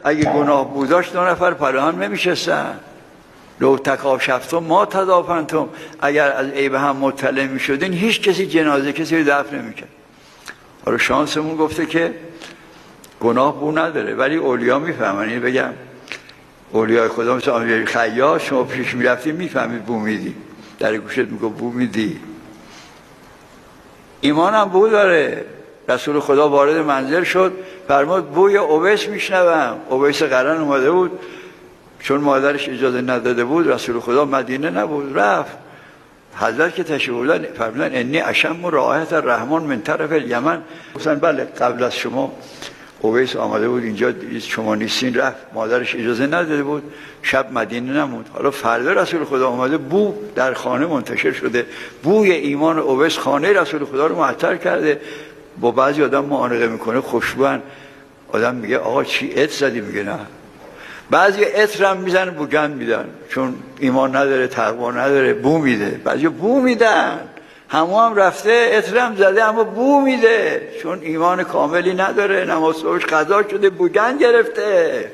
اگه گناه بوداش 2 نفر پلوان نمیشستن. لو تکاشفتم ما تدافنتم، اگر از عیب هم مطلع میشدین هیچ کسی جنازه کسی رو دفن نمیکرد. حالا شانسمون گفته که گناه بو نداره، ولی اولیا میفهمن. این بگم اولیای خدا مثل امیر خیاط، شما پیش میرفتی میفهمید بو میدی، در گوشت میگو بو میدی. ایمان هم بو داره. رسول خدا وارد منزل شد، فرمود بوی اویس میشنوم. اویس قرن اومده بود، چون مادرش اجازه نداده بود، رسول خدا مدینه نبود، رفت. حضرت که تشریف بردن فرمودن انی اشم رایحة الرحمن من طرف الیمن. گفتن بله قبل از شما اویس آمده بود اینجا، شما نیستین، رفت. مادرش اجازه نداده بود، شب مدینه نموند. حالا فردا رسول خدا آمده، بو در خانه منتشر شده، بوی ایمان اویس خانه رسول خدا رو معطر کرده. با بعضی آدم معانقه میکنه، خوشبوان، آدم میگه آقا چی عطر زدی؟ میگه نه. بعضی عطر هم میزنن بوگند میدن، چون ایمان نداره، تقوا نداره، بو میده. بعضی بو میدن، هم رفته عطر هم زده اما بو میده، چون ایمان کاملی نداره، نماز صبحش قضا شده بوگند گرفته.